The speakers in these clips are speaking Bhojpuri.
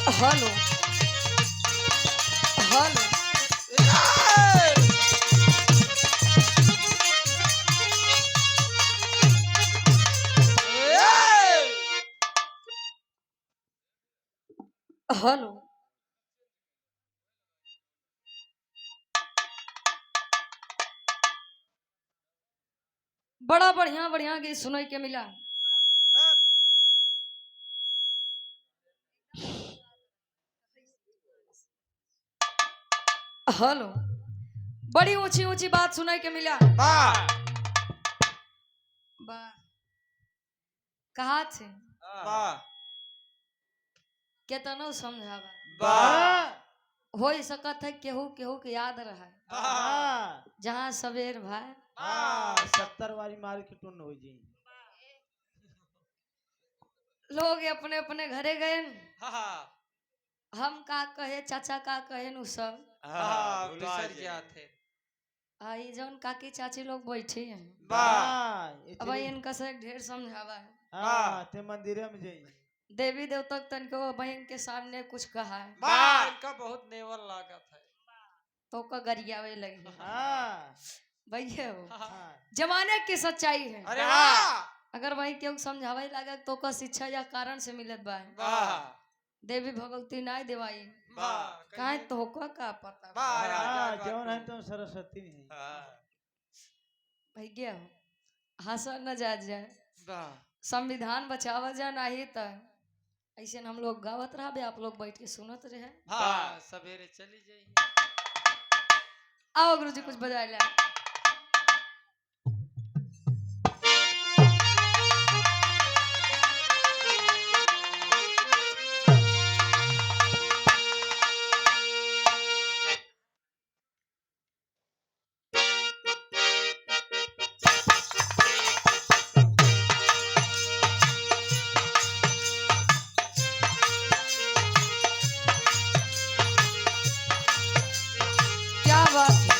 हेलो हेलो हेलो बड़ा बढ़िया बढ़िया गीत सुनाई के मिला। हेलो बड़ी ऊंची ऊंची बात सुनाई के मिला। वाह वाह कहा थे वाह केतनो समझावा वाह हो सकत है केहू केहू के याद रहा वाह जहाँ सवेर भाई 70 वाली मार के टून हो जी। लोग अपने अपने घरे गए न। हाँ हम का कहे चाचा का कहे नु सब बिसर गया थे। आई जौन काकी चाची लोग बैठे हैं वाह अब इनका से ढेर समझावा है। हाँ ते मंदिर में जाइए। देवी देवता तनको बहन के सामने कुछ कहा है वाह इनका बहुत नेवल लागत है। तो का गरियावे लगी हाँ भैया हो हाँ जमाने की सच्चाई है। अरे वाह अगर भाई केहू समझावे लगा तो का शिक्षा या कारण से मिलत बा। वाह देवी भगवती नाय देवाई वाह काहे तो का पता वाह जौन है तो सरस्वती है। भैया हो हंसा न जा जाए वाह संविधान बचावा जा नहीं त ऐसे हम लोग गावत रहा आप लोग बैठ के सुनत रहे। हाँ सवेरे चली जाइए। आओ गुरुजी कुछ बजाए ला। क्या बात है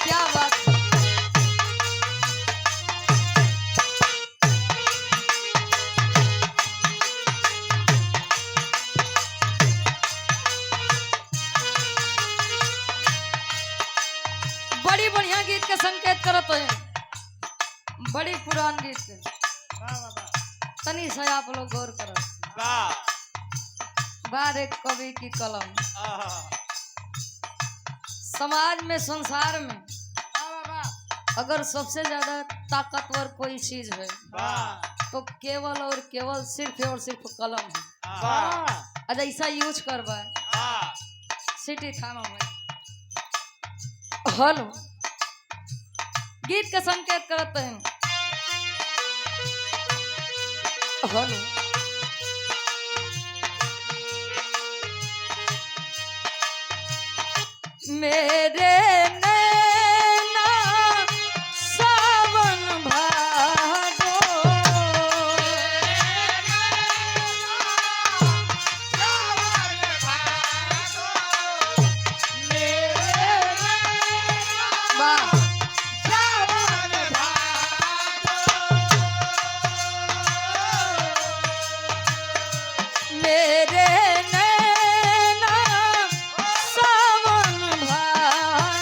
क्या बात है बड़ी बढ़िया गीत के संकेत करत है बड़ी पुरान गीत के तनी से आप लोग गौर करो। बार एक कवि की कलम समाज में संसार में अगर सबसे ज्यादा ताकतवर कोई चीज है तो केवल और केवल सिर्फ और सिर्फ कलम है। अगर ऐसा यूज करवा सिटी थाना में हेलो गीत का संकेत करते हैं। हेलो मेरे नैना सावन भादो वाह मेरे नैना सावन भादो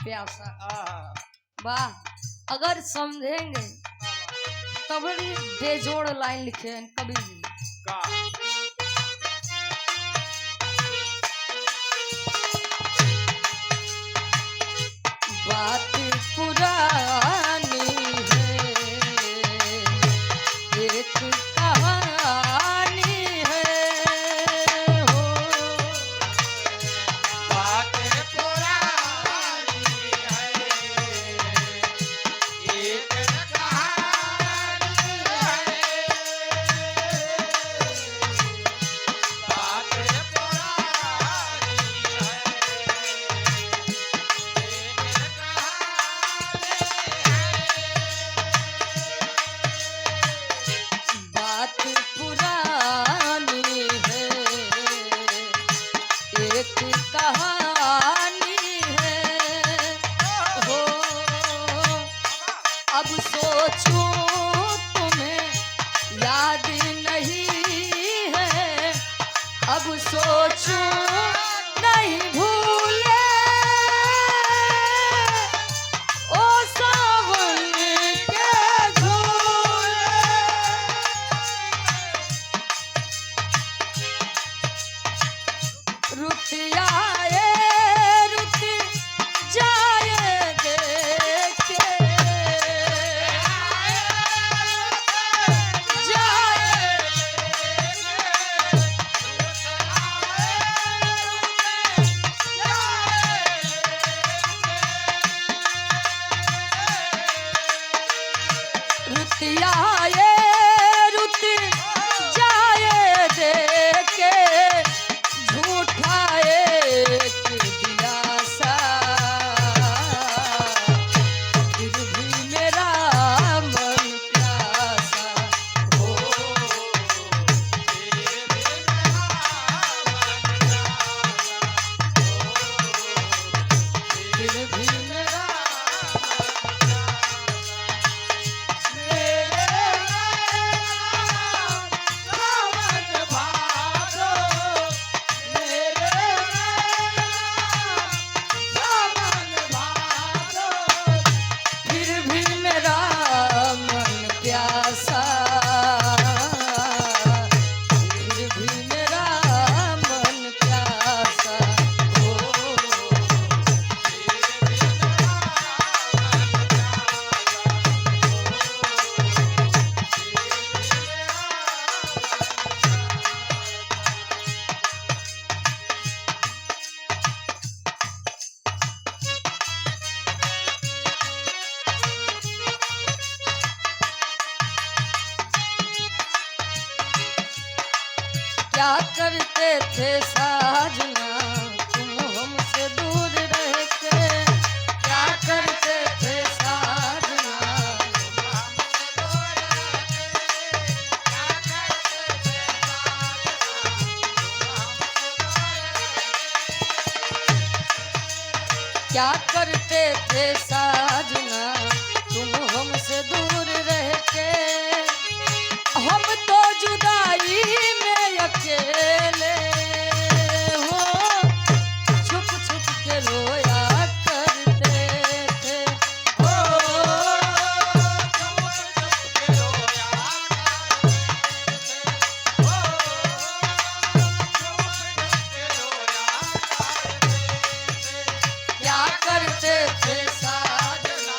प्यासा। हाँ वाह, अगर समझेंगे तब भी बेजोड़ लाइन लिखे हैं कभी भी। का बात पुरानी है, एक कहानी है हो। बात पुरानी है, एक कहानी है। बात पुरानी बात पुरानी है, एक कहानी है हो। अब सोचूं तुम्हें याद नहीं है, अब सोचूं नहीं भूले ओ सावन के झूले। रुत आए रुत जाए देखे जाए। रुत आए रुत जाए देखे झूठा एक दिलासा, फिर भी मेरा मन प्यासा हो। फिर भी मेरा फिर भी मेरा मन प्यासा, फिर भी मेरा मन प्यासा हो। क्या करते थे साजना तुम हमसे दूर रह के, क्या करते थे साजना। क्या करते थे साजना तुम हमसे दूर रह के, हम तो जुदाई में अकेले हो छुप छुप के रोया करते थे हो। क्या करते थे साजना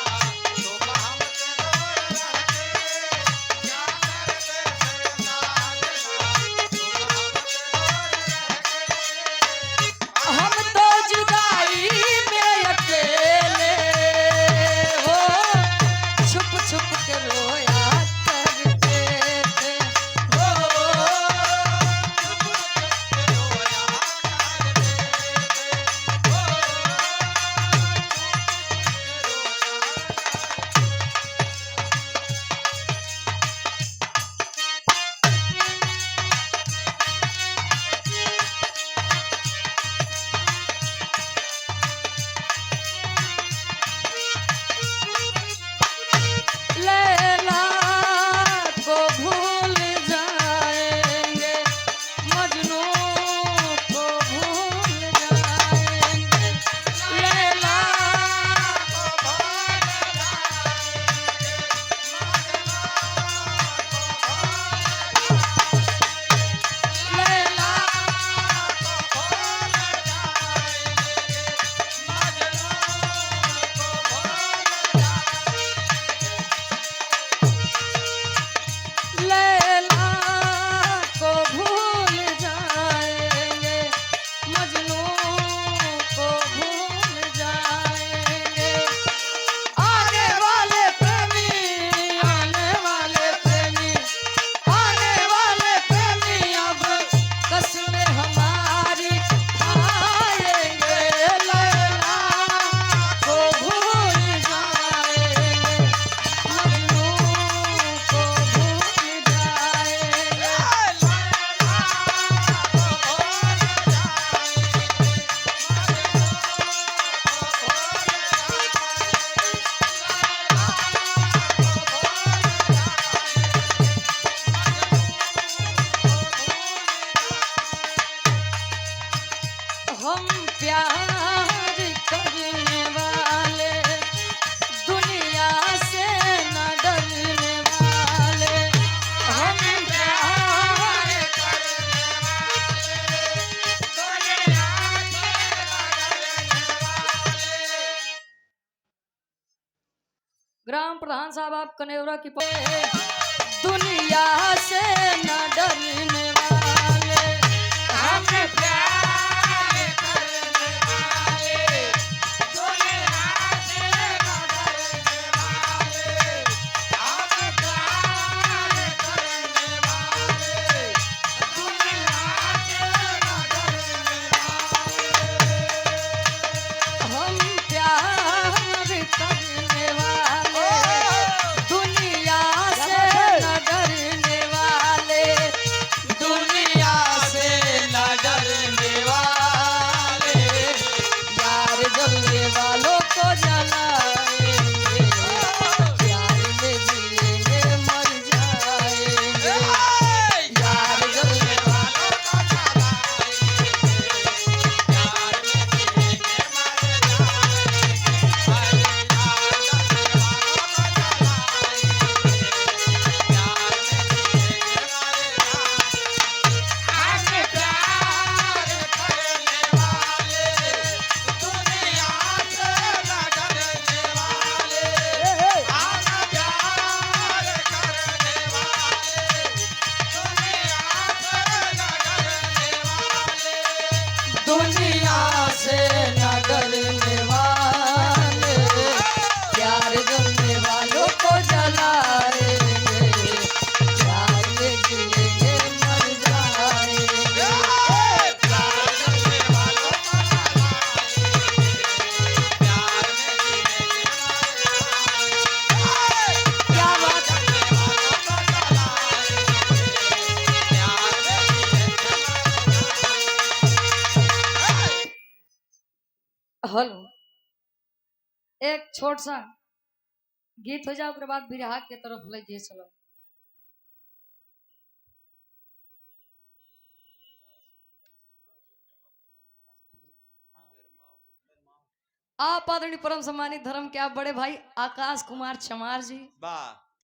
प्रधान साहब आप कनेवरा की दुनिया से न डरने वाले हम प्यार करने वाले दुनिया से न डरने वाले हम प्यार करने वाले दुनिया से न डरने हम प्यार करने वाले दुनिया से न डरने वाले दुनिया से न डरने वाले यार जलने वालों को जलाएंगे प्यार में जिएंगे मर जाएंगे यार जलने वालों को जलाएंगे प्यार में जिएंगे मर जाएंगे दुनिया से न डरने वाले प्यार जलने वालों को जलाएंगे प्यार में जिएंगे मर जाएंगे क्या बात हेलो एक छोट सा गीत हो जाए ओकरे बाद बिरहा के तरफ ले जाए चलो आप आदरणीय परम सम्मानित धर्म के आप बड़े भाई आकाश कुमार चमार जी वाह